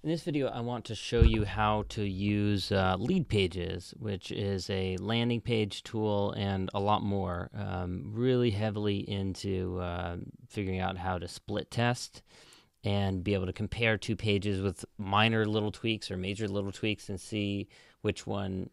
In this video, I want to show you how to use LeadPages, which is a landing page tool and a lot more. Really heavily into figuring out how to split test and be able to compare two pages with minor little tweaks or major little tweaks and see which one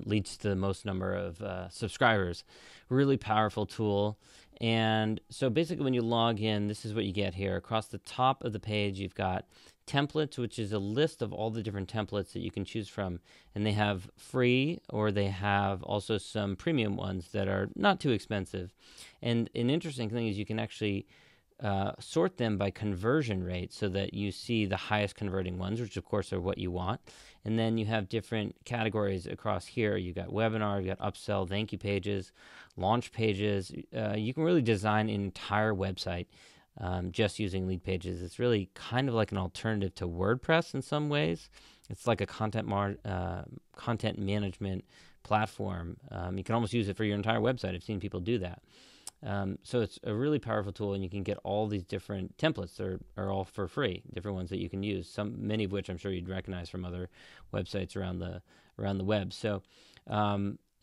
leads to the most number of subscribers. Really powerful tool. And so basically when you log in, this is what you get here. Across the top of the page, you've got templates, which is a list of all the different templates that you can choose from. And they have free, or they have also some premium ones that are not too expensive. And an interesting thing is you can actually sort them by conversion rate so that you see the highest converting ones, which of course are what you want. And then you have different categories across here. You've got webinar, you've got upsell, thank you pages, launch pages. You can really design an entire website just using LeadPages. It's really kind of like an alternative to WordPress in some ways. It's like a content management platform. You can almost use it for your entire website. I've seen people do that. So it's a really powerful tool, and you can get all these different templates. Are all for free, different ones that you can use. Many of which I'm sure you'd recognize from other websites around the web. So,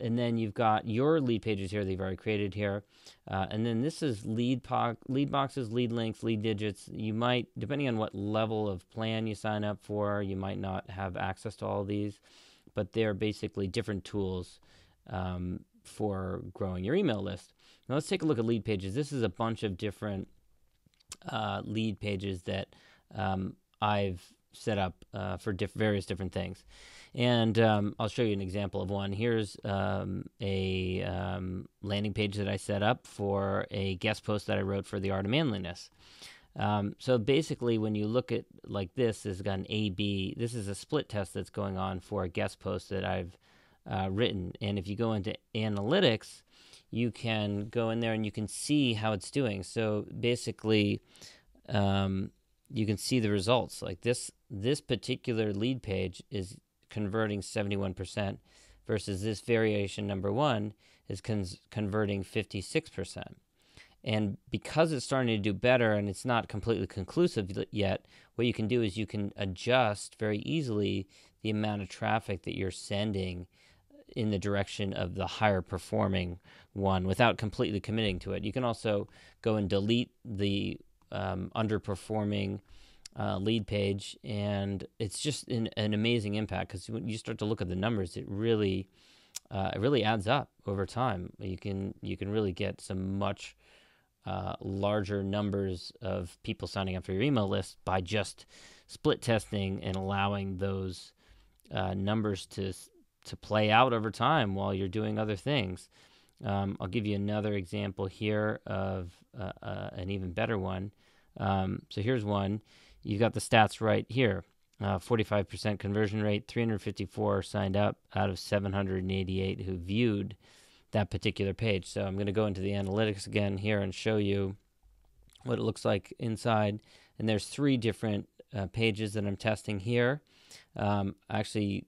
and then you've got your lead pages here that you've already created here, and then this is lead boxes, lead links, lead digits. You might, depending on what level of plan you sign up for, you might not have access to all of these, but they're basically different tools for growing your email list. Now let's take a look at LeadPages. This is a bunch of different lead pages that I've set up for various different things. And I'll show you an example of one. Here's a landing page that I set up for a guest post that I wrote for The Art of Manliness. So basically, when you look at like this has got an A/B. This is a split test that's going on for a guest post that I've written. And if you go into analytics, you can go in there and you can see how it's doing. So basically, you can see the results. Like this particular lead page is converting 71% versus this variation number one is converting 56%. And because it's starting to do better and it's not completely conclusive yet, what you can do is you can adjust very easily the amount of traffic that you're sending in the direction of the higher performing one without completely committing to it. You can also go and delete the underperforming lead page, and it's just an amazing impact, because when you start to look at the numbers, it really adds up over time. You can really get some much larger numbers of people signing up for your email list by just split testing and allowing those numbers to play out over time while you're doing other things. I'll give you another example here of an even better one. So here's one. You've got the stats right here. 45% conversion rate, 354 signed up out of 788 who viewed that particular page. So I'm going to go into the analytics again here and show you what it looks like inside. And there's three different pages that I'm testing here. Actually,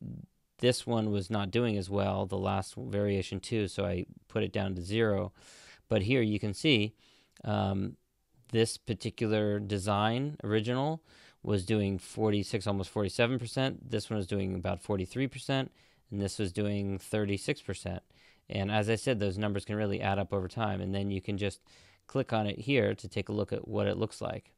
this one was not doing as well, the last variation too, so I put it down to 0. But here you can see this particular design, original, was doing 46, almost 47%. This one was doing about 43%, and this was doing 36%. And as I said, those numbers can really add up over time. And then you can just click on it here to take a look at what it looks like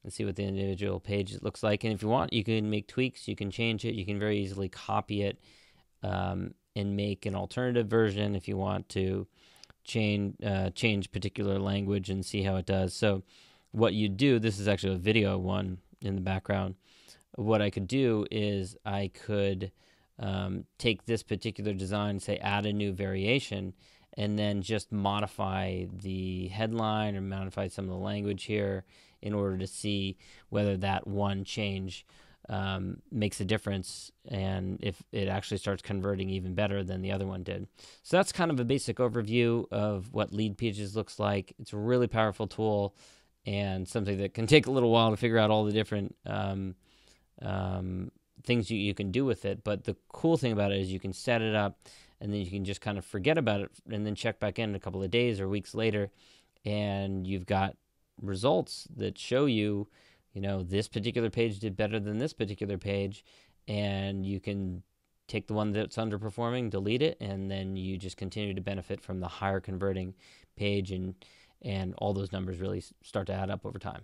and see what the individual page looks like. And if you want, you can make tweaks, you can change it, you can very easily copy it and make an alternative version if you want to change particular language and see how it does. So what you do, this is actually a video one in the background. What I could do is I could take this particular design, say add a new variation, and then just modify the headline or modify some of the language here in order to see whether that one change makes a difference and if it actually starts converting even better than the other one did. So that's kind of a basic overview of what LeadPages looks like. It's a really powerful tool and something that can take a little while to figure out all the different things you can do with it. But the cool thing about it is you can set it up and then you can just kind of forget about it and then check back in a couple of days or weeks later, and you've got results that show you this particular page did better than this particular page, and you can take the one that's underperforming, delete it, and then you just continue to benefit from the higher converting page, and all those numbers really start to add up over time.